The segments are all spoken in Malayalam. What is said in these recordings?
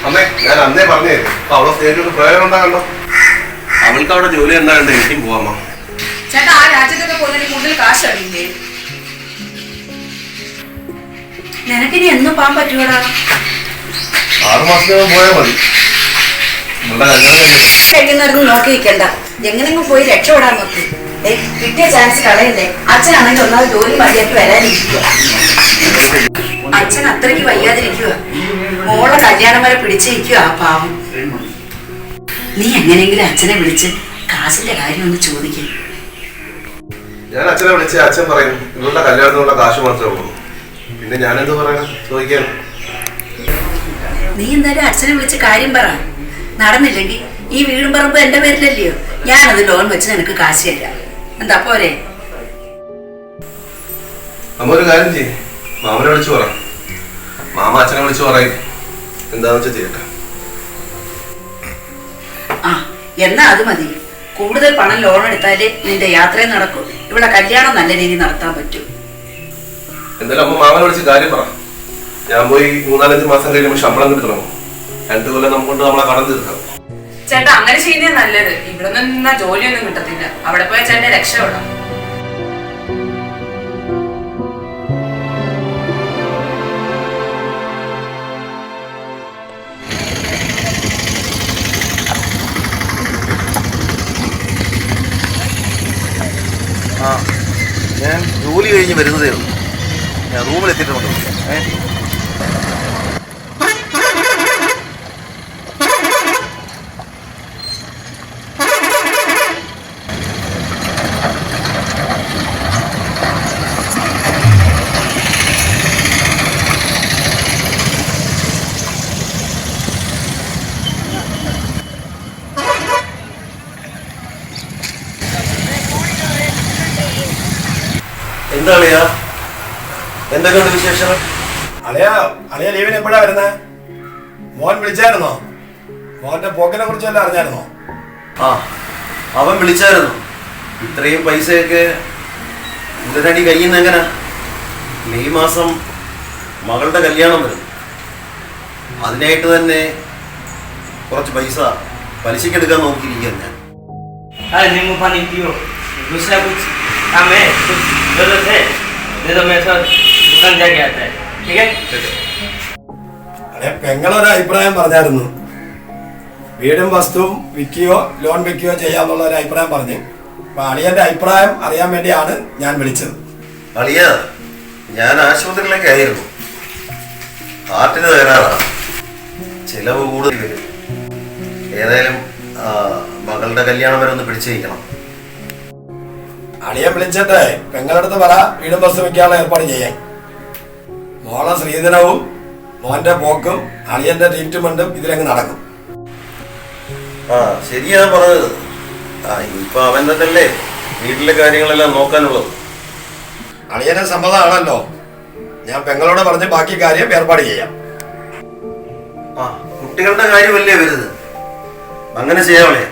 അമ്മേ ഞാൻ അന്നേ പറഞ്ഞേ അവളെ സ്റ്റേറ്റ് പ്രയോജനം ഉണ്ടാകണ്ടോ. അവൾക്ക് അവിടെ ജോലി ഉണ്ടാകണ്ടേ, എനിക്കും പോവാമോ. ചേട്ടാ ആ രാജ്യത്തൊക്കെ പോകുന്നതിന് കൂടുതൽ കാശ് അറിയില്ലേ? നിനക്കിനി എന്നും പോകാൻ പറ്റൂടാ? 6 മാസത്തിനകം പോയാൽ മതി. കഴിയുന്നവരൊന്നും നോക്കി നിൽക്കണ്ട, എങ്ങനെങ്കിലും പോയി രക്ഷപ്പെടാൻ നോക്കി. കിട്ടിയ ചാൻസ് കളയല്ലേ. അച്ഛനാണെങ്കിൽ ഒന്നാമത് ജോലി മതിയായിട്ട് വരാനിരിക്കുക. അച്ഛൻ അത്രയ്ക്ക് വയ്യാതിരിക്കുക. മോളെ കല്യാണം വരെ പിടിച്ചിരിക്കുക ആ പാവം. നീ എങ്ങനെയെങ്കിലും അച്ഛനെ വിളിച്ച് കാശിന്റെ കാര്യം ഒന്ന് ചോദിക്കും. ഞാൻ അച്ഛനെ വിളിച്ച് അച്ഛൻ പറയും ഇവളുടെ കല്യാണത്തിനുള്ള കാശ് മാത്രമേ ഉള്ളൂ. പിന്നെ ഞാനെന്ത് പറയണം ചോദിക്കാൻ. നീ എന്തായാലും അച്ഛനെ വിളിച്ച് കാര്യം പറ. നടന്നില്ലെങ്കിൽ ഈ വീടും പറമ്പ് എന്റെ പേരിലല്ലയോ, ഞാനത് ലോൺ വെച്ച് നിനക്ക് കാശ് തരാം. എന്താ പോരെ? അമ്മ ഒരു കാര്യം ചെയ്യേ, മാമനെ വിളിച്ചു പറ. മാമ അച്ഛനെ വിളിച്ചു പറയും എന്താന്ന് വെച്ചാൽ ചെയ്യട്ടെ. ആ എന്നാ അത് മതി. കൂടുതൽ പണം ലോൺ എടുത്താലേ നിന്റെ യാത്രയും നടക്കൂ, ഇവിടെ കല്യാണം നല്ല രീതിയിൽ നടത്താൻ പറ്റൂ. എന്തായാലും അമ്മ മാമനെ വിളിച്ച് കാര്യം പറ. ഞാൻ പോയി 3-4 മാസം കഴിയുമ്പോൾ ശമ്പളം കിട്ടി തുടങ്ങും. 2 കൊല്ലം നമുക്ക് നമ്മളെ കടം തീർക്കാം. ചേട്ടാ അങ്ങനെ ചെയ്യുന്നേ നല്ലത്. ഇവിടെ നിന്നാ ജോലിയൊന്നും കിട്ടത്തില്ല. അവിടെ പോയ ചേട്ടനെ രക്ഷപ്പെടാം. ഞാൻ ജോലി കഴിഞ്ഞ് വരുന്നതേ ഉള്ളൂ. ഞാൻ റൂമിലെത്തിയിട്ടുണ്ട്. എന്താ അളിയാ, എന്തൊക്കെയുണ്ട് വിശേഷങ്ങൾ? അളിയ ലീവിന് എപ്പോഴാ വരുന്നേ? മോൻ വിളിച്ചായിരുന്നോ? മോന്റെ പോക്കിനെ കുറിച്ച് വല്ലതും അറിഞ്ഞായിരുന്നോ? ആ അവൻ വിളിച്ചായിരുന്നു. ഇത്രയും പൈസയൊക്കെ ഉടനടി കയ്യിൽ നിന്ന് എങ്ങനെ? മെയ് മാസം മകളുടെ കല്യാണം വരും. അതിനായിട്ട് തന്നെ കുറച്ച് പൈസ പലിശക്കെടുക്കാൻ നോക്കിയിരിക്കുകയാണ് ഞാൻ. പെങ്ങളൊരു അഭിപ്രായം പറഞ്ഞായിരുന്നു. വീടും വസ്തുവും വിൽക്കുകയോ ലോൺ വെക്കുകയോ ചെയ്യാന്നുള്ള ഒരു അഭിപ്രായം പറഞ്ഞു. അപ്പൊ അളിയന്റെ അഭിപ്രായം അറിയാൻ വേണ്ടിയാണ് ഞാൻ വിളിച്ചത്. അളിയ, ഞാൻ ആശുപത്രിയിലേക്ക് ആയിരുന്നു. ഹാർട്ടിന് തകരാറാണ്, ചിലവ് കൂടുതൽ വരും. ഏതായാലും മകളുടെ കല്യാണം വരെ ഒന്ന് പിടിച്ചു വയ്ക്കണം. അളിയെ വിളിച്ചിട്ട് പെങ്ങളടുത്ത് പറ വീടും ബസ് വെക്കാനുള്ള ഏർപ്പാട് ചെയ്യാൻ. മോളെ ശ്രീധനവും മോന്റെ പോക്കും അളിയന്റെ ട്രീറ്റ്മെന്റും ഇതിലങ്ങ് നടക്കും. ആ ശരിയാ പറഞ്ഞത്. ഇപ്പൊ അവൻ തന്നെയല്ലേ വീട്ടിലെ കാര്യങ്ങളെല്ലാം നോക്കാനുള്ളത്. അളിയനെ സമ്മതമാണല്ലോ. ഞാൻ പെങ്ങളോട് പറഞ്ഞ് ബാക്കി കാര്യം ഏർപ്പാട് ചെയ്യാം. ആ കുട്ടികളുടെ കാര്യമല്ലേ വരുന്നത്, അങ്ങനെ ചെയ്യാവളേ.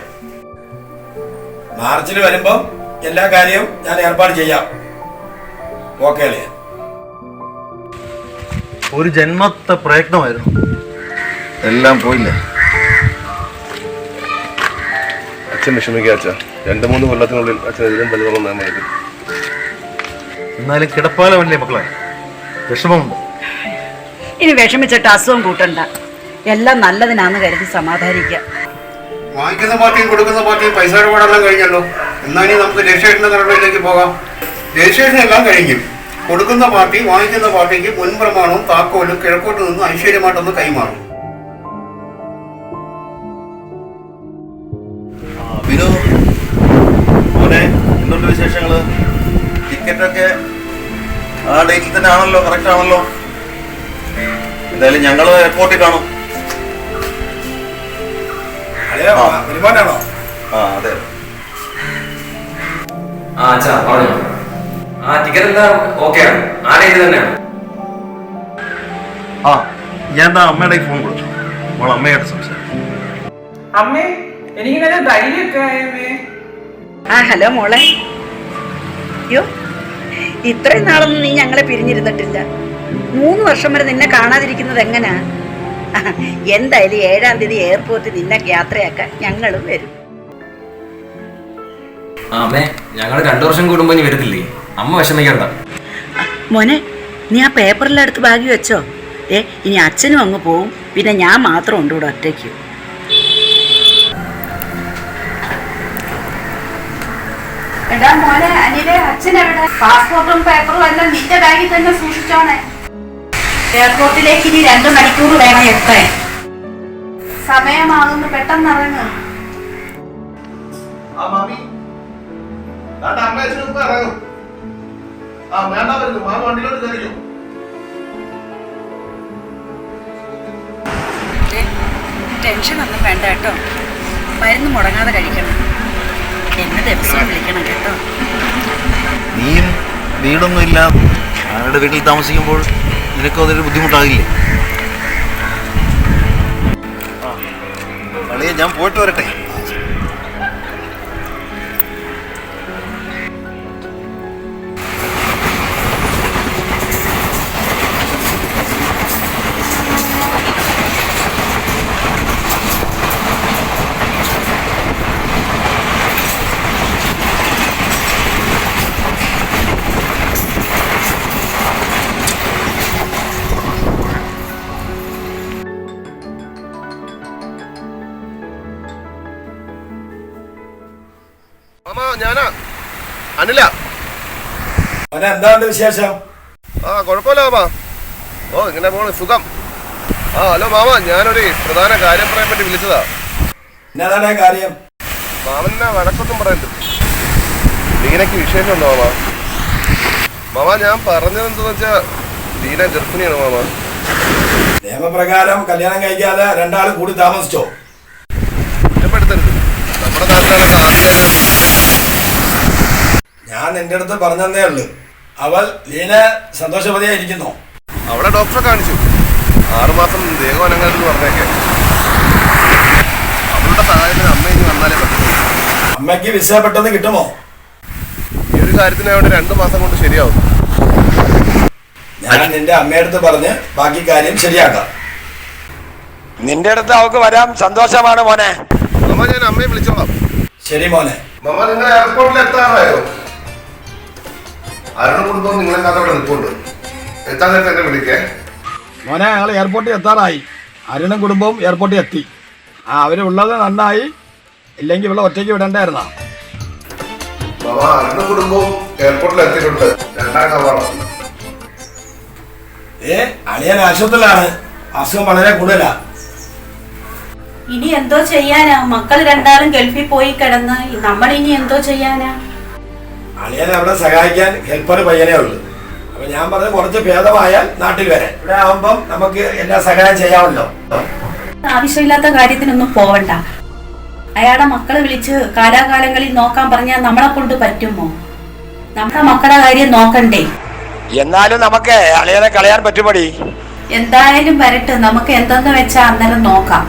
മാർച്ചിൽ വരുമ്പം എല്ലാ കാര്യവും ഞാൻ ഏർപ്പാട് ചെയ്യാം. ഓക്കെ അളിയ. ഒരു ജന്മത്തെ പ്രയത്നമായിരുന്നു, എല്ലാം പോയില്ലേ. അച്ഛൻ വിഷമിക്കുക അച്ഛാ. 2-3 കൊല്ലത്തിനുള്ളിൽ അച്ഛൻ ഇതിലും വലുതാണെന്നാണ്. എന്നാലും കിടപ്പാലമല്ലേ മക്കളെ, വിഷമമുണ്ട്. ഇനി വിഷമിച്ചിട്ട് അസുഖം കൂട്ടണ്ട. എല്ലാം നല്ലതിനാന്ന് കരുതി സമാധാനിക്കാം. വാങ്ങിക്കുന്ന പാർട്ടിയും കൊടുക്കുന്ന പാർട്ടിയും പൈസ ഇടപാടെല്ലാം കഴിഞ്ഞല്ലോ. എന്നാലും നമുക്ക് രജിസ്ട്രേഷന്റെ നടപടിയിലേക്ക് പോകാം. രജിസ്ട്രേഷൻ എല്ലാം കഴിഞ്ഞു. കൊടുക്കുന്ന പാർട്ടി വാങ്ങിക്കുന്ന പാർട്ടിക്ക് മുൻപ്രമാണവും താക്കോലും കിഴക്കോട്ട് നിന്ന് ഐശ്വര്യമായിട്ടൊന്ന് കൈമാറും. വിനു മോനെ, എന്തുണ്ട് വിശേഷങ്ങള്? ടിക്കറ്റൊക്കെ ആ ഡേറ്റിൽ തന്നെ ആണല്ലോ, കറക്റ്റ് ആണല്ലോ? എന്തായാലും ഞങ്ങള് എയർപോർട്ടിൽ കാണും. വരുമാനാണോ? ആ അതെ. ടിക്കറ്റ് എല്ലാം ഓക്കെ ആണ്. ആ ഡേറ്റ് തന്നെയാണ്. ഞാൻ എന്താ അമ്മയുടെ ഫോൺ കൊടുത്തു. മോൾ അമ്മയായിട്ട് സംസാരിക്കും. അമ്മേ എനിക്ക് നല്ല ധൈര്യമൊക്കെ ആയമ്മേ. ഹലോ മോളെ. അയ്യോ, ഇത്രയും നാളൊന്നും നീ ഞങ്ങളെ പിരിഞ്ഞിരുന്നിട്ടില്ല. 3 വർഷം വരെ നിന്നെ കാണാതിരിക്കുന്നത് എങ്ങനാ? എന്തായാലും 7-ാം തീയതി എയർപോർട്ടിൽ നിന്നെ യാത്രയാക്കാൻ ഞങ്ങളും വരും. അമ്മേ ഞങ്ങൾ 2 വർഷം കൂടുമ്പോ ഇനി വരത്തില്ലേ? അമ്മ വിഷമിക്കണ്ട. മോനെ, നീ ആ പേപ്പറിലെടുത്ത് എടുത്ത് ബാഗ് വെച്ചോ. ഇനി അച്ഛനും അങ്ങ് പോവും, പിന്നെ ഞാൻ മാത്രം ഉണ്ട് ഇവിടെ ഒറ്റയ്ക്ക്. എടാ മോനെ, അനിലെ അച്ഛനെവിടെ? പാസ്പോർട്ടും പേപ്പറും എല്ലാം നിന്റെ ബാഗിൽ തന്നെ സൂക്ഷിച്ചോണേ. എയർപോർട്ടിലേക്ക് ഇനി 2 മണിക്കൂർ വേണം എത്താൻ. സമയമാകുന്നു, പെട്ടെന്ന് ഇറങ്ങും. ആ മാമി അമ്മ അച്ഛനും ഇറങ്ങും. ആ വേണ്ട വരുന്നു. മാമ വണ്ടിയിലോട്ട് കയറിയോ? ടെൻഷനൊന്നും വേണ്ട കേട്ടോ. മരുന്ന് മുടങ്ങാതെ കഴിക്കണം. എന്നെ ദിവസവും വിളിക്കണം കേട്ടോ. നീയും വീടൊന്നും ഇല്ല ആരുടെ വീട്ടിൽ താമസിക്കുമ്പോൾ നിനക്കും അതൊരു ബുദ്ധിമുട്ടാകില്ലേ? അളിയെ ഞാൻ പോയിട്ട് വരട്ടെ. മാമ ഞാനാ, അനില. മോനെ, എന്താണ് വിശേഷം? ആ കുഴപ്പമില്ല മാമ. ഓ ഇങ്ങനെ പോണു, സുഖം. ആ ഹലോ മാമ, ഞാനൊരു പ്രധാന കാര്യം പറയാൻ വേണ്ടി വിളിച്ചതാ. എന്നതാണ് കാര്യം? മാമനെ വഴക്കൊന്നും പറയരുത്. ലീനയ്ക്ക് വിശേഷമുണ്ടോ മാമ? മാമ ഞാൻ പറഞ്ഞത് എന്താന്ന് വെച്ചാ ലീന ഗർഭിണിയാണ് മാമ. നിയമപ്രകാരം കല്യാണം കഴിക്കാതെ 2 ആൾ കൂടി താമസിച്ചോ? കുറ്റപ്പെടുത്തരുത്. നമ്മുടെ നാട്ടിലാണ് ആദ്യമായിട്ട്. ഞാൻ നിന്റെ അടുത്ത് പറഞ്ഞതേ ഉള്ളു. അവൾ ലീന സന്തോഷവതിയായിരിക്കുന്നു. അവിടെ ഡോക്ടറെ കാണിച്ചു. 6 മാസം ദേഹം അനങ്ങരുതെന്ന് പറഞ്ഞേക്കെ. അവളുടെ സഹായത്തിന് അമ്മ ഇനി വന്നാലേ പറ്റും. അമ്മയ്ക്ക് വിസ പെട്ടെന്ന് കിട്ടുമോ? ഈ ഒരു കാര്യത്തിന് അവിടെ 2 മാസം കൊണ്ട് ശരിയാവും. ഞാൻ നിന്റെ അമ്മയടുത്ത് പറഞ്ഞ് ബാക്കി കാര്യം ശരിയാക്കാം. നിന്റെ അടുത്ത് അവൾക്ക് വരാൻ സന്തോഷമാണ് മോനെ. മാമ ഞാൻ അമ്മയെ വിളിച്ചോളാം. ശരി മോനെ. മാമ നിങ്ങൾ എയർപോർട്ടിൽ എത്താറായോ? അരുണ കുടുംബം നിങ്ങളെ കാത്തോടെ നിൽപ്പുണ്ട്. എത്താൻ നേരത്തെ എന്നെ വിളിക്കേ. മോനെ, ഞങ്ങൾ എയർപോർട്ടിൽ എത്താറായി. അരുണും കുടുംബവും എയർപോർട്ടിൽ എത്തി. അവരുള്ളത് നന്നായി. ഇല്ലെങ്കിൽ ഇവിടെ ഒറ്റയ്ക്ക് വിടണ്ടായിരുന്നാ. മാമ അരുണ കുടുംബവും എയർപോർട്ടിൽ എത്തിയിട്ടുണ്ട്. 2ാം കവാടം. അളിയൻ ആശുപത്രിയിലാണ്. അസുഖം വളരെ കൂടുതലാ. ഇനി എന്തോ ചെയ്യാനാ? മക്കൾ 2 ഗൾഫിൽ പോയി കിടന്ന് നമ്മൾ ഇനി എന്തോ ചെയ്യാനാ? അളിയനെ അവിടെ സഹായിക്കാൻ ഹെൽപ്പർ പയ്യനേ ഉള്ളു. അപ്പൊ ഞാൻ പറഞ്ഞത് കുറച്ച് ഭേദമായാൽ നാട്ടിൽ വരെ. ഇവിടെ ആവുമ്പം നമുക്ക് എല്ലാ സഹായം ചെയ്യാമല്ലോ. ആവശ്യമില്ലാത്ത കാര്യത്തിനൊന്നും പോവണ്ട. അയാളുടെ മക്കളെ വിളിച്ച് കാലാകാലങ്ങളിൽ നോക്കാൻ പറഞ്ഞാൽ നമ്മളെ കൊണ്ട് പറ്റുമോ? നമ്മുടെ മക്കളുടെ കാര്യം നോക്കണ്ടേ? എന്നാലും നമുക്ക് അളിയനെ കളയാൻ പറ്റുമടി. എന്തായാലും വരട്ടെ, നമുക്ക് എന്തെന്ന് വെച്ചാ അന്നേരം നോക്കാം.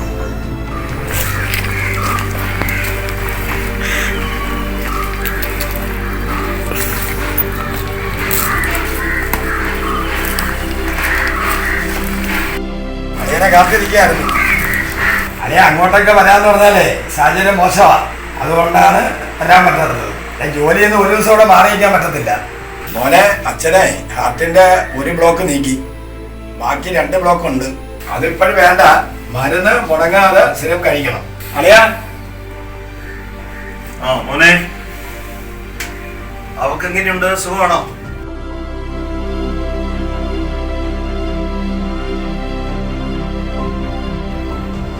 അളിയനെ കാത്തിരിക്കുകയായിരുന്നു. അളിയ അങ്ങോട്ടൊക്കെ വരാന്ന് പറഞ്ഞാലേ സാഹചര്യം മോശമാ. അതുകൊണ്ടാണ് വരാൻ പറ്റാത്തത്. ജോലിയൊന്നും ഒരു ദിവസം ഇവിടെ മാറിയിരിക്കാൻ പറ്റത്തില്ല. മോനെ, അച്ഛനെ ഹാർട്ടിന്റെ 1 ബ്ലോക്ക് നീക്കി. ബാക്കി 2 ബ്ലോക്ക് ഉണ്ട്. അതിപ്പോഴും വേണ്ട. മരുന്ന് മുടങ്ങാതെ സ്ഥിരം കഴിക്കണം. അളിയാ. ആ മോനെ, അവക്ക് എങ്ങനെയുണ്ട്? സുഖമാണോ?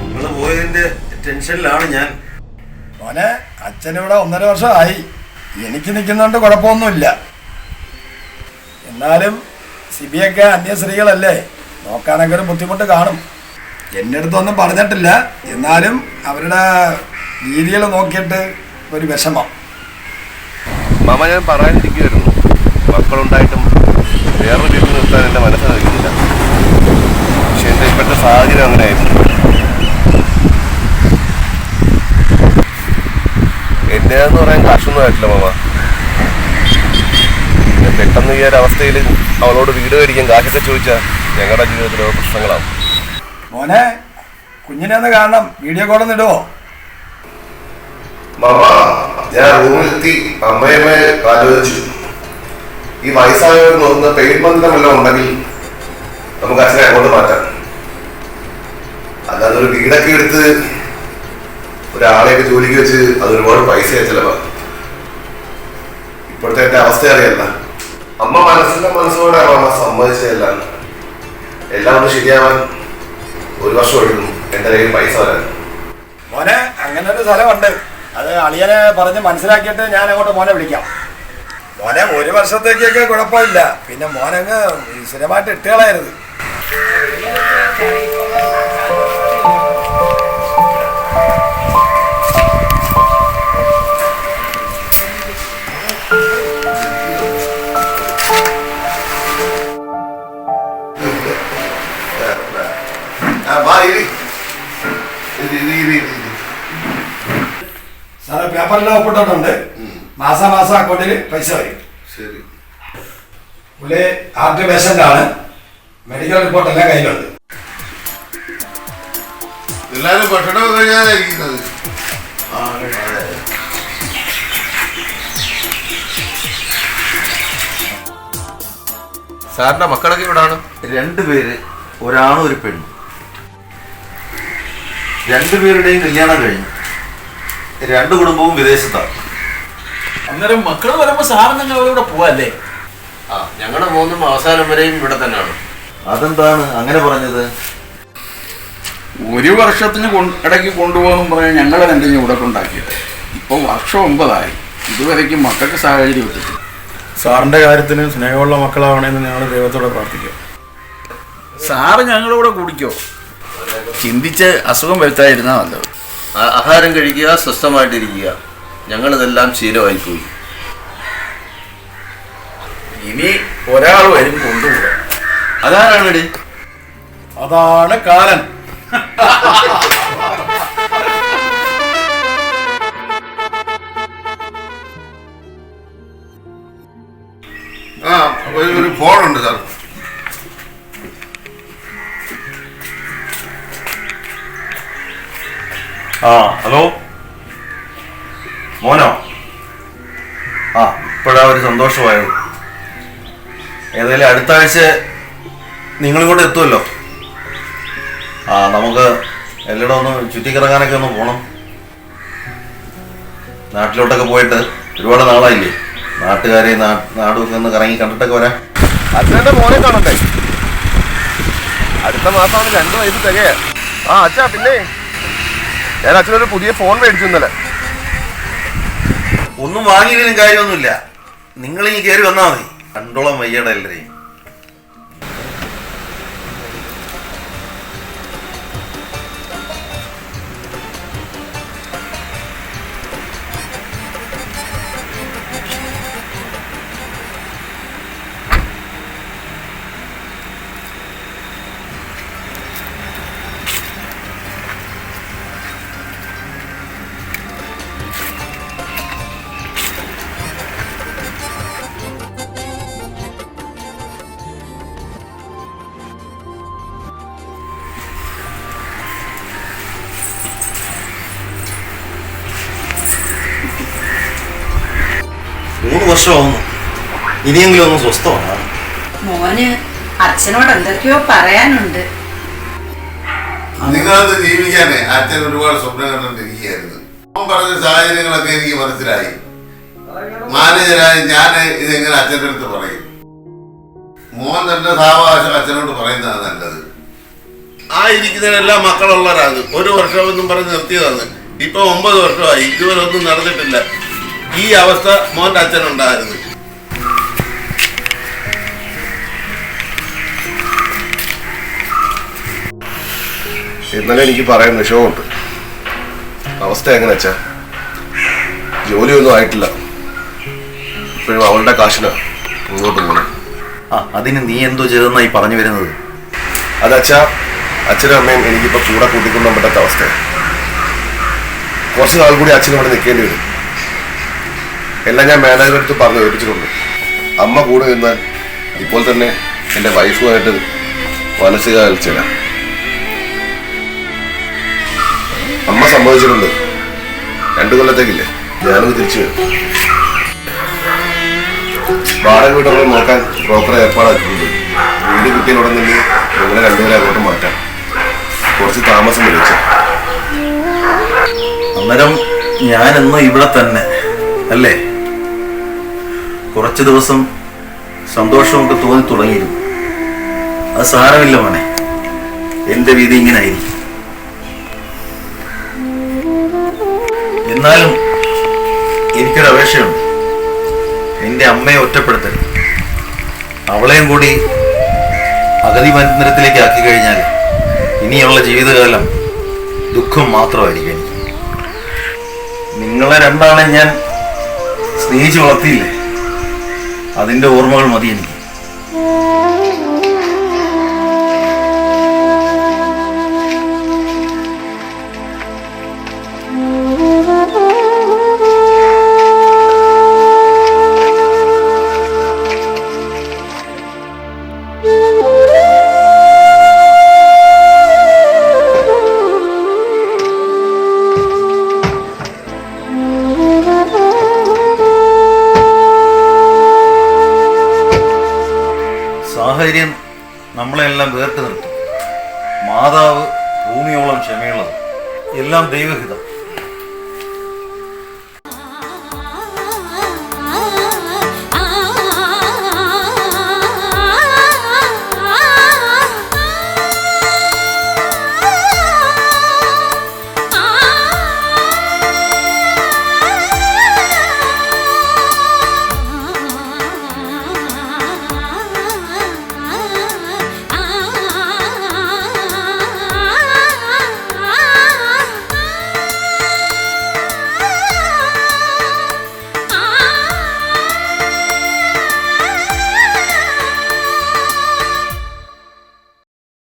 നിങ്ങൾ പോയതിന്റെ ടെൻഷനിലാണ് ഞാൻ. മോനെ, അച്ഛനിവിടെ 1.5 വർഷമായി. എനിക്ക് നിൽക്കുന്നതുകൊണ്ട് കുഴപ്പമൊന്നുമില്ല. എന്നാലും സിബിയൊക്കെ അന്യ സ്ത്രീകളല്ലേ, നോക്കാനൊക്കെ ഒരു ബുദ്ധിമുട്ട് കാണും. എൻ്റെ അടുത്തൊന്നും പറഞ്ഞിട്ടില്ല. എന്നാലും അവരുടെ രീതികൾ നോക്കിയിട്ട് ഒരു വിഷമം. മാമ ഞാൻ പറയാനിരിക്കുമായിരുന്നു. മക്കളുണ്ടായിട്ടും വേറൊരു വീട്ടിൽ നിർത്താൻ എൻ്റെ മനസ്സ് കഴിക്കുന്നില്ല. പക്ഷെ എൻ്റെ ഇപ്പോഴത്തെ സാഹചര്യം അങ്ങനെയായിരുന്നു. എൻ്റെതെന്ന് പറയാൻ കാശൊന്നും ആയിട്ടില്ല മാമ. പെട്ടെന്ന് ഈ ഒരു അവസ്ഥയിൽ അവളോട് വീട് മേടിക്കാൻ കാശൊക്കെ ചോദിച്ചാൽ ഞങ്ങളുടെ ജീവിതത്തിൽ പ്രശ്നങ്ങളാണ്. മോനെ കുഞ്ഞിനെ ഒന്ന് കാണണം, വീഡിയോ കോളൊന്നും ഇടുവോ? മാമ, ഞാൻ റൂമിലെത്തി അമ്മയമ്മയെ ആലോചിച്ചു. ഈ വയസ്സായവർ നോക്കുന്ന പെയിൻ ബന്ധം വല്ലതും ഉണ്ടെങ്കിൽ നമുക്ക് അച്ഛനെ അങ്ങോട്ട് മാറ്റാം. അല്ലാതെ ഒരു വീടൊക്കെ എടുത്ത് ഒരാളെയൊക്കെ ജോലിക്ക് വെച്ച് അത് ഒരുപാട് പൈസ ചെലവാണ്. ഇപ്പോഴത്തെ എന്റെ അവസ്ഥ അറിയല്ല. അമ്മ മനസ്സോടെ അമ്മ സമ്മതിച്ചതല്ല. എല്ലാം ഒന്ന് ശരിയാവാൻ 1 വർഷം എടുക്കും എന്റെ കയ്യിൽ പൈസ വരാൻ. മോനെ അങ്ങനെ ഒരു സ്ഥലമുണ്ട്, അത് അളിയനെ പറഞ്ഞ് മനസ്സിലാക്കിയിട്ട് ഞാൻ അങ്ങോട്ട് മോനെ വിളിക്കാം. മോനെ 1 വർഷത്തേക്കൊക്കെ കുഴപ്പമില്ല, പിന്നെ മോനങ്ങ് സ്ഥിരമായിട്ട് ഇട്ടുകളായിരുന്നു. സാറേ പേപ്പറിലെല്ലാം ഒപ്പിട്ടിട്ടുണ്ട്. മാസം അക്കൗണ്ടിൽ പൈസ വരും. ശരി. പുള്ളി ഹാർട്ട് പേഷ്യന്റ് ആണ്, മെഡിക്കൽ റിപ്പോർട്ട് എല്ലാം കയ്യിലുണ്ട്. എല്ലാവരും ഭക്ഷണം കഴിയാതിരിക്കുന്നത്. സാറിന്റെ മക്കളൊക്കെ ഇവിടാണ്? 2 പേര്, ഒരാണും ഒരു പെണ്ണും. 2 പേരുടെയും കല്യാണം കഴിഞ്ഞു. 2 കുടുംബവും വിദേശത്താണ്. അന്നേരം മക്കള് വരുമ്പോ സാറ് ഞങ്ങളിവിടെ പോവല്ലേ? ഞങ്ങളുടെ 3 അവസാനം വരെയും ഇവിടെ തന്നെയാണ്. അതെന്താണ് അങ്ങനെ പറഞ്ഞത്? 1 വർഷത്തിന് ഇടയ്ക്ക് കൊണ്ടുപോകാൻ പറഞ്ഞാൽ ഞങ്ങൾ രണ്ടിനും ഇവിടെ കൊണ്ടാക്കിയത്. ഇപ്പോൾ വർഷം 9 ഇതുവരേക്കും മക്കൾക്ക് സാഹചര്യം എത്തിച്ചു. സാറിൻ്റെ കാര്യത്തിന് സ്നേഹമുള്ള മക്കളാവണമെന്ന് ഞങ്ങൾ ദൈവത്തോടെ പ്രാർത്ഥിക്കാം. സാറ് ഞങ്ങളിവിടെ കുടിക്കോ? ചിന്തിച്ച് അസുഖം വരുത്താതിരുന്നാൽ നല്ലത്. ആഹാരം കഴിക്കുക, സ്വസ്ഥമായിട്ടിരിക്കുക. ഞങ്ങളിതെല്ലാം ശീലമായിപ്പോയി. ഇനി ഒരാൾ വരും കൊണ്ടുപോകുക. അതാരാണ്? അതാണ് കാലൻ. ഒരു ഫോണുണ്ട് സാർ. ഹലോ മോനോ? ഇപ്പോഴാ ഒരു സന്തോഷമായത്. ഏതായാലും അടുത്ത ആഴ്ച നിങ്ങളിങ്ങോട്ട് എത്തുമല്ലോ. നമുക്ക് എല്ലായിടും ഒന്ന് ചുറ്റിക്കിറങ്ങാനൊക്കെ ഒന്ന് പോകണം. നാട്ടിലോട്ടൊക്കെ പോയിട്ട് ഒരുപാട് നാളായില്ലേ. നാട്ടുകാരെ നാടുമൊക്കെ ഒന്ന് കറങ്ങി കണ്ടിട്ടൊക്കെ വരാം. അച്ഛൻ്റെ മോനെ കാണണ്ടേ? അടുത്ത മാസമാണ് 2 വയസ്സ് തികയ. അച്ഛാ, പിന്നെ ഞാൻ അച്ഛനൊരു പുതിയ ഫോൺ മേടിച്ചു ഇന്നലെ. ഒന്നും വാങ്ങിയതിനും കാര്യമൊന്നുമില്ല. നിങ്ങളിങ്ങ് കയറി വന്നാൽ മതി. കണ്ടോളം വയ്യട എല്ലാവരെയും. വർഷമാവുന്നു. ഇനിയെങ്കിലും ഒന്ന് സ്വസ്ഥമാണ്. മോന് അച്ഛനോട് എന്തൊക്കെയോ പറയാനുണ്ട്. നിങ്ങളത് ജീവിക്കാനേ അച്ഛൻ ഒരുപാട് സ്വപ്നം കണ്ടിരിക്കുകയായിരുന്നു. മോൻ പറഞ്ഞ സാഹചര്യങ്ങളൊക്കെ എനിക്ക് മനസ്സിലായി. മാനേജരായ ഞാൻ ഇതെങ്ങനെ അച്ഛൻ്റെ അടുത്ത് പറയും? മോൻ തന്നെ സാവകാശം അച്ഛനോട് പറയുന്നതാണ് നല്ലത്. ഇരിക്കുന്നതിനെല്ലാം മക്കളുള്ളവരാണ്. 1 വർഷമെന്നും പറഞ്ഞ് നിർത്തിയതാണ്. ഇപ്പൊ 9 വർഷമായി, ഇതുവരെ ഒന്നും നടന്നിട്ടില്ല. ഈ അവസ്ഥ മോന്റെ അച്ഛനുണ്ടായിരുന്നു. എന്നാലും എനിക്ക് പറയാൻ വിഷമമുണ്ട്. അവസ്ഥ എങ്ങനെ വെച്ചാ, ജോലിയൊന്നും ആയിട്ടില്ല. ഇപ്പോഴും അവളുടെ കാശിനാ മുന്നോട്ട് പോകണം. അതിന് നീ എന്തോ ചെയ്തെന്നായി പറഞ്ഞു വരുന്നത്? അതച്ഛാ, അച്ഛനും അമ്മയും എനിക്കിപ്പോൾ കൂടെ കൂട്ടിക്കൊണ്ടാൻ പറ്റാത്ത അവസ്ഥയാണ്. കുറച്ച് നാൾ കൂടി അച്ഛനും ഇവിടെ നിൽക്കേണ്ടി വരും. എല്ലാം ഞാൻ മാനേജറെ അടുത്ത് പറഞ്ഞു ഏൽപ്പിച്ചിട്ടുണ്ട്. അമ്മ കൂടെ നിന്നാൽ ഇപ്പോൾ തന്നെ എൻ്റെ വൈഫുമായിട്ട് മനസ്സിക കളിച്ചില്ല. അമ്മ സമ്മതിച്ചിട്ടുണ്ട്. 2 കൊല്ലത്തേക്കില്ലേ ഞാനൊന്ന് തിരിച്ചു വരും. വാടക വീടുകൾ നോക്കാൻ ബ്രോക്കറെ ഏർപ്പാടാക്കിയിട്ടുണ്ട്. വീട് കിട്ടിയ ഉടൻ തന്നെ നിങ്ങളെ 2 പേരെ അങ്ങോട്ട് മാറ്റാം. കുറച്ച് താമസം വിളിച്ച. അന്നേരം ഞാനെന്നും ഇവിടെ തന്നെ അല്ലേ? കുറച്ച് ദിവസം സന്തോഷമൊക്കെ തോന്നി തുടങ്ങിയിരുന്നു. അത് സാരമില്ല മോനെ, എൻ്റെ വിധി ഇങ്ങനെ ആയിരിക്കും. എന്നാലും എനിക്കൊരു അപേക്ഷയുണ്ട്. എൻ്റെ അമ്മയെ ഒറ്റപ്പെടുത്തരുത്. അവളെയും കൂടി അഗതി മന്ദിരത്തിലേക്ക് ആക്കി കഴിഞ്ഞാൽ ഇനിയുള്ള ജീവിതകാലം ദുഃഖം മാത്രമായിരിക്കും എനിക്ക്. നിങ്ങളെ 2 ഞാൻ സ്നേഹിച്ച് വളർത്തിയില്ലേ, അതിൻ്റെ ഓർമ്മകൾ മതി എനിക്ക്. സാഹചര്യം നമ്മളെല്ലാം വേർത്ത് നിർത്തും. മാതാവ് ഭൂമിയോളം ക്ഷമയുള്ളത്. എല്ലാം ദൈവഹിതം.